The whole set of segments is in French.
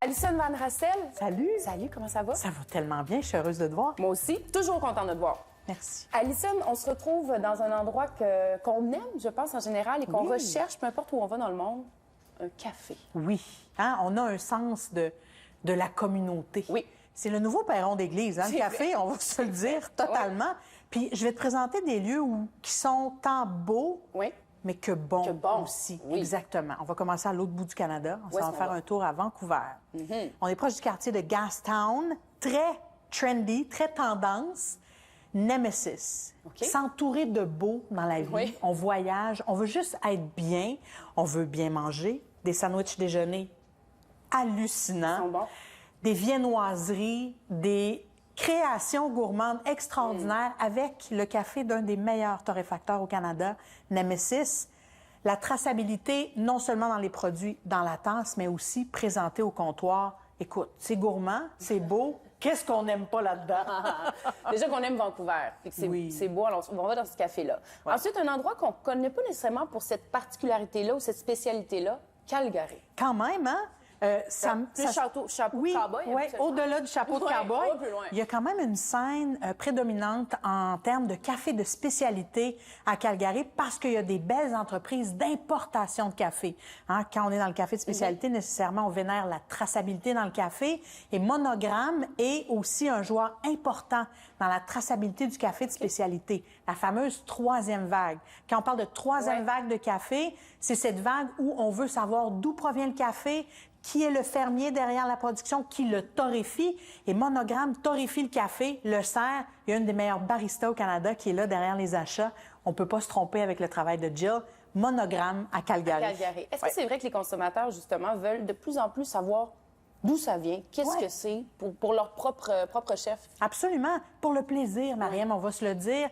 Alison Van Rassel. Salut. Salut, comment ça va? Ça va tellement bien, je suis heureuse de te voir. Moi aussi, toujours contente de te voir. Merci. Alison, on se retrouve dans un endroit qu'on aime, je pense, en général, et qu'on recherche, peu importe où on va dans le monde, un café. Oui, hein? On a un sens de la communauté. Oui. C'est le nouveau perron d'église, hein? Le café, on va se le dire totalement. Ouais. Puis je vais te présenter des lieux qui sont tant beaux, Oui. mais que bons, aussi. Oui. Exactement. On va commencer à l'autre bout du Canada. On va faire un tour à Vancouver. On est proche du quartier de Gastown, très trendy, très tendance. Nemesis. S'entourer de beau dans la vie. Oui. On voyage, on veut juste être bien, on veut bien manger, des sandwichs déjeuner hallucinants, Ils sont bons. des viennoiseries, des créations gourmandes extraordinaires avec le café d'un des meilleurs torréfacteurs au Canada, Nemesis. La traçabilité, non seulement dans les produits dans la tasse, mais aussi présenté au comptoir. Écoute, c'est gourmand, c'est beau. Qu'est-ce qu'on n'aime pas là-dedans? Déjà qu'on aime Vancouver. C'est beau, alors on va dans ce café-là. Ouais. Ensuite, un endroit qu'on ne connaît pas nécessairement pour cette particularité-là ou cette spécialité-là, Calgary. Quand même, hein? Chapeau de cowboy. Oui, au-delà du chapeau de cowboy, plus loin. il y a quand même une scène prédominante en termes de café de spécialité à Calgary parce qu'il y a des belles entreprises d'importation de café. Hein? Quand on est dans le café de spécialité, nécessairement, on vénère la traçabilité dans le café. Et Monogramme est aussi un joueur important dans la traçabilité du café de spécialité. La fameuse troisième vague. Quand on parle de troisième vague de café, c'est cette vague où on veut savoir d'où provient le café, qui est le fermier derrière la production, qui le torréfie. Et Monogramme torréfie le café, le sert. Il y a une des meilleures baristas au Canada qui est là derrière les achats. On ne peut pas se tromper avec le travail de Jill. Monogramme à Calgary. Est-ce que c'est vrai que les consommateurs, justement, veulent de plus en plus savoir d'où ça vient, qu'est-ce que c'est pour leur propre chef? Absolument. Pour le plaisir, Mariam, on va se le dire.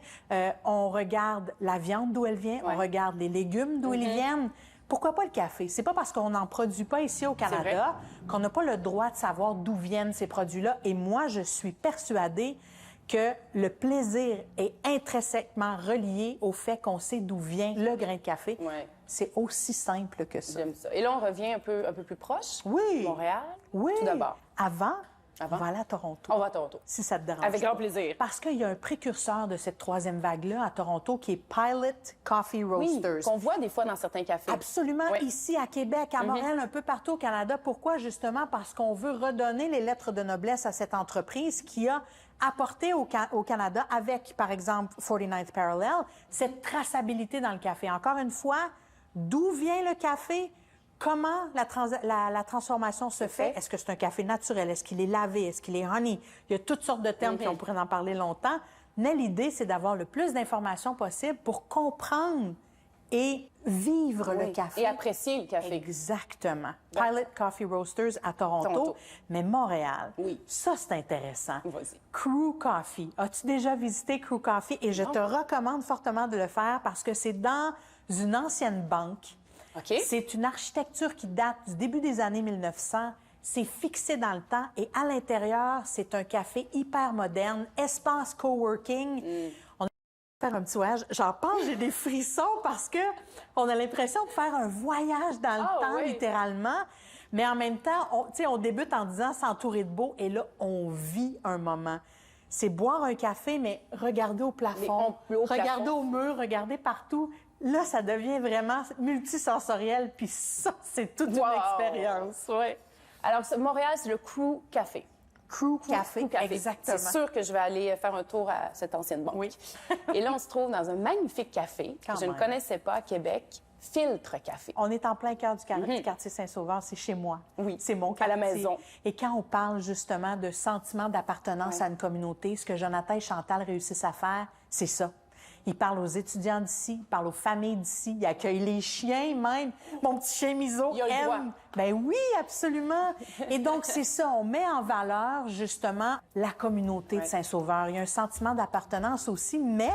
On regarde la viande d'où elle vient, on regarde les légumes d'où ils viennent. Pourquoi pas le café? C'est pas parce qu'on n'en produit pas ici au Canada qu'on n'a pas le droit de savoir d'où viennent ces produits-là. Et moi, je suis persuadée que le plaisir est intrinsèquement relié au fait qu'on sait d'où vient le grain de café. C'est aussi simple que ça. J'aime ça. Et là, on revient un peu plus proche. Oui. Montréal. Oui. Tout d'abord. Avant, on va aller à Toronto. On va à Toronto. Si ça te dérange. Avec grand plaisir. Parce qu'il y a un précurseur de cette troisième vague-là à Toronto qui est Pilot Coffee Roasters. Oui, qu'on voit des fois dans certains cafés. Absolument. Ici, à Québec, à Montréal, un peu partout au Canada. Pourquoi? Justement parce qu'on veut redonner les lettres de noblesse à cette entreprise qui a apporté au Canada avec, par exemple, 49th Parallel, cette traçabilité dans le café. Encore une fois, d'où vient le café? Comment la transformation se fait? Est-ce que c'est un café naturel? Est-ce qu'il est lavé? Est-ce qu'il est honey? Il y a toutes sortes de termes, puis on pourrait en parler longtemps. Mais l'idée, c'est d'avoir le plus d'informations possible pour comprendre et vivre le café. Et apprécier le café. Exactement. Pilot Coffee Roasters à Toronto. Mais Montréal, ça, c'est intéressant. Crew Coffee. As-tu déjà visité Crew Coffee? Et je te recommande fortement de le faire parce que c'est dans une ancienne banque. C'est une architecture qui date du début des années 1900. C'est fixé dans le temps et à l'intérieur, c'est un café hyper moderne, espace coworking. On a faire un petit voyage. J'en pense, j'ai des frissons parce que on a l'impression de faire un voyage dans le temps, littéralement. Mais en même temps, on débute en disant s'entourer de beau et là, on vit un moment. C'est boire un café, mais regarder au plafond, regarder au mur, regarder partout. Là, ça devient vraiment multisensoriel, puis ça, c'est toute une expérience. Alors, Montréal, c'est le Crew Café. Crew Café, exactement. C'est sûr que je vais aller faire un tour à cette ancienne banque. Et là, on se trouve dans un magnifique café que je ne connaissais pas à Québec, Filtre Café. On est en plein cœur du quartier Saint-Sauveur, c'est chez moi. C'est mon quartier. À la maison. Et quand on parle justement de sentiment d'appartenance à une communauté, ce que Jonathan et Chantal réussissent à faire, c'est ça. Ils parlent aux étudiants d'ici, ils parlent aux familles d'ici, ils accueillent les chiens même. Mon petit chien Miso aime. Ben oui, absolument. Et donc, c'est ça, on met en valeur justement la communauté de Saint-Sauveur. Il y a un sentiment d'appartenance aussi, mais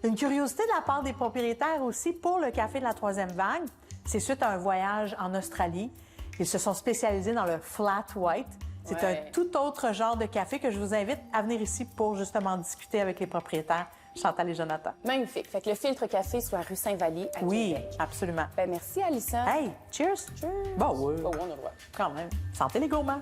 une curiosité de la part des propriétaires aussi pour le café de la troisième vague. C'est suite à un voyage en Australie. Ils se sont spécialisés dans le flat white. C'est un tout autre genre de café que je vous invite à venir ici pour justement discuter avec les propriétaires, Chantal et Jonathan. Magnifique. Fait que le filtre café soit rue Saint-Vallier à Oui, Québec. absolument. Ben, merci, Alison. Hey, cheers! Cheers! Bon, oui. Oh, on a le droit. Quand même. Santé les gourmands!